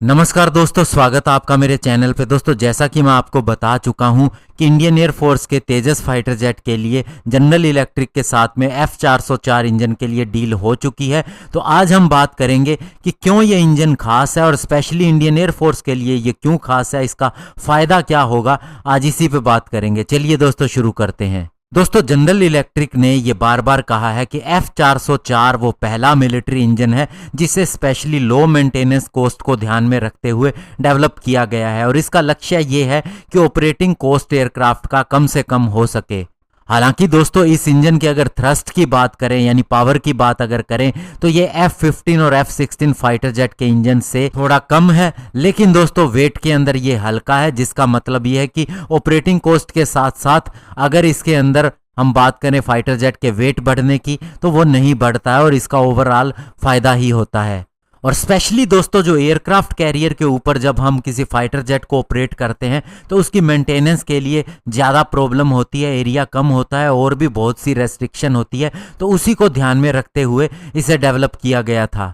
नमस्कार दोस्तों, स्वागत है आपका मेरे चैनल पे। दोस्तों, जैसा कि मैं आपको बता चुका हूं कि इंडियन एयरफोर्स के तेजस फाइटर जेट के लिए जनरल इलेक्ट्रिक के साथ में F404 इंजन के लिए डील हो चुकी है। तो आज हम बात करेंगे कि क्यों ये इंजन खास है और स्पेशली इंडियन एयरफोर्स के लिए ये क्यों खास है, इसका फ़ायदा क्या होगा, आज इसी पे बात करेंगे। चलिए दोस्तों, शुरू करते हैं। दोस्तों, जनरल इलेक्ट्रिक ने ये बार बार कहा है कि F404 वो पहला मिलिट्री इंजन है जिसे स्पेशली लो मेंटेनेंस कॉस्ट को ध्यान में रखते हुए डेवलप किया गया है और इसका लक्ष्य ये है कि ऑपरेटिंग कॉस्ट एयरक्राफ्ट का कम से कम हो सके। हालांकि दोस्तों, इस इंजन की अगर थ्रस्ट की बात करें यानी पावर की बात अगर करें तो ये F15 और F16 फाइटर जेट के इंजन से थोड़ा कम है, लेकिन दोस्तों वेट के अंदर ये हल्का है, जिसका मतलब ये है कि ऑपरेटिंग कॉस्ट के साथ साथ अगर इसके अंदर हम बात करें फाइटर जेट के वेट बढ़ने की तो वो नहीं बढ़ता है और इसका ओवरऑल फायदा ही होता है। और स्पेशली दोस्तों, जो एयरक्राफ्ट कैरियर के ऊपर जब हम किसी फाइटर जेट को ऑपरेट करते हैं तो उसकी मेंटेनेंस के लिए ज़्यादा प्रॉब्लम होती है, एरिया कम होता है और भी बहुत सी रेस्ट्रिक्शन होती है, तो उसी को ध्यान में रखते हुए इसे डेवलप किया गया था।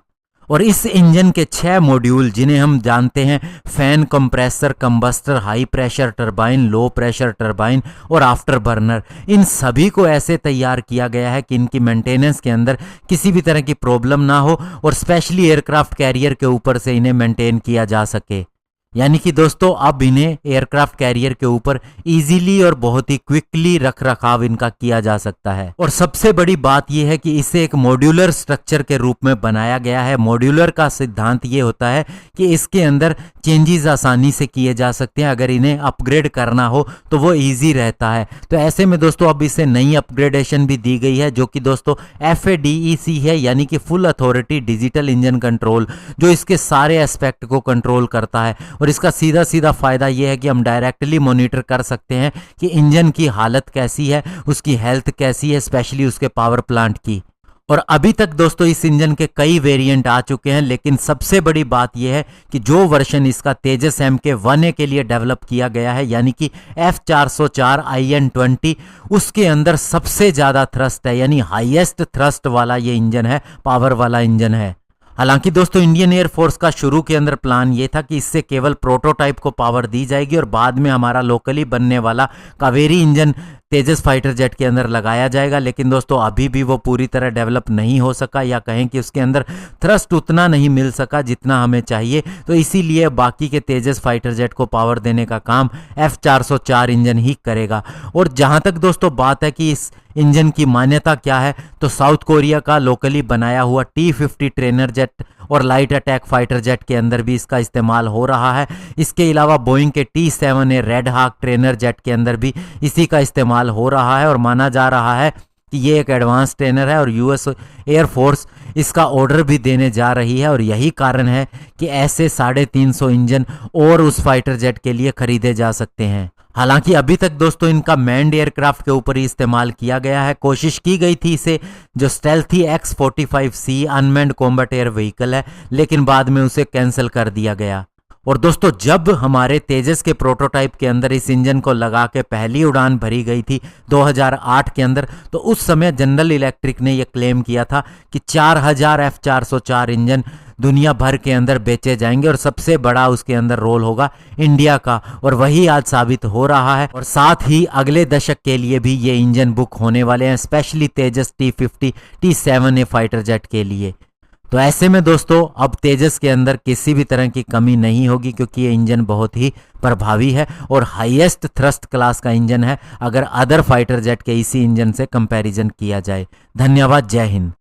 और इस इंजन के 6 मॉड्यूल, जिन्हें हम जानते हैं fan, compressor, combustor, high pressure turbine, low pressure turbine और आफ्टर बर्नर, इन सभी को ऐसे तैयार किया गया है कि इनकी मेंटेनेंस के अंदर किसी भी तरह की प्रॉब्लम ना हो और स्पेशली एयरक्राफ्ट कैरियर के ऊपर से इन्हें मेंटेन किया जा सके। यानी कि दोस्तों, अब इन्हें एयरक्राफ्ट कैरियर के ऊपर इजीली और बहुत ही क्विकली रख रखाव इनका किया जा सकता है। और सबसे बड़ी बात यह है कि इसे एक मॉड्यूलर स्ट्रक्चर के रूप में बनाया गया है। मॉड्यूलर का सिद्धांत ये होता है कि इसके अंदर चेंजेस आसानी से किए जा सकते हैं, अगर इन्हें अपग्रेड करना हो तो वो ईजी रहता है। तो ऐसे में दोस्तों अब इसे नई अपग्रेडेशन भी दी गई है, जो कि दोस्तों FADEC है, यानी कि full authority digital engine control, जो इसके सारे एस्पेक्ट को कंट्रोल करता है। और इसका सीधा सीधा फायदा यह है कि हम डायरेक्टली मॉनिटर कर सकते हैं कि इंजन की हालत कैसी है, उसकी हेल्थ कैसी है, स्पेशली उसके पावर प्लांट की। और अभी तक दोस्तों इस इंजन के कई वेरिएंट आ चुके हैं, लेकिन सबसे बड़ी बात यह है कि जो वर्जन इसका तेजस MK1A के लिए डेवलप किया गया है, यानी कि F404 IN20, उसके अंदर सबसे ज़्यादा थ्रस्ट है, यानी हाईएस्ट थ्रस्ट वाला ये इंजन है, पावर वाला इंजन है। हालांकि दोस्तों इंडियन एयरफोर्स का शुरू के अंदर प्लान ये था कि इससे केवल प्रोटोटाइप को पावर दी जाएगी और बाद में हमारा लोकली बनने वाला कावेरी इंजन तेजस फाइटर जेट के अंदर लगाया जाएगा, लेकिन दोस्तों अभी भी वो पूरी तरह डेवलप नहीं हो सका, या कहें कि उसके अंदर थ्रस्ट उतना नहीं मिल सका जितना हमें चाहिए। तो इसीलिए बाकी के तेजस फाइटर जेट को पावर देने का काम F404 इंजन ही करेगा। और जहां तक दोस्तों बात है कि इस इंजन की मान्यता क्या है, तो साउथ कोरिया का लोकली बनाया हुआ T50 ट्रेनर जेट और लाइट अटैक फाइटर जेट के अंदर भी इसका इस्तेमाल हो रहा है। इसके अलावा बोइंग के T7A रेड हाक ट्रेनर जेट के अंदर भी इसी का इस्तेमाल हो रहा है और माना जा रहा है कि ये एक एडवांस ट्रेनर है और US एयरफोर्स इसका ऑर्डर भी देने जा रही है। और यही कारण है कि ऐसे 350 इंजन और उस फाइटर जेट के लिए खरीदे जा सकते हैं। हालांकि अभी तक दोस्तों इनका मैन्ड एयरक्राफ्ट के ऊपर ही इस्तेमाल किया गया है। कोशिश की गई थी इसे, जो stealthy X-45C unmanned combat air vehicle है, लेकिन बाद में उसे कैंसिल कर दिया गया। और दोस्तों जब हमारे तेजस के प्रोटोटाइप के अंदर इस इंजन को लगा के पहली उड़ान भरी गई थी 2008 के अंदर, तो उस समय जनरल इलेक्ट्रिक ने यह क्लेम किया था कि 4000 F404 इंजन दुनिया भर के अंदर बेचे जाएंगे और सबसे बड़ा उसके अंदर रोल होगा इंडिया का, और वही आज साबित हो रहा है। और साथ ही अगले दशक के लिए भी ये इंजन बुक होने वाले हैं, स्पेशली तेजस T50 T7A फाइटर जेट के लिए। तो ऐसे में दोस्तों अब तेजस के अंदर किसी भी तरह की कमी नहीं होगी, क्योंकि ये इंजन बहुत ही प्रभावी है और हाईएस्ट थ्रस्ट क्लास का इंजन है अगर अदर फाइटर जेट के इसी इंजन से कंपैरिजन किया जाए। धन्यवाद, जय हिंद।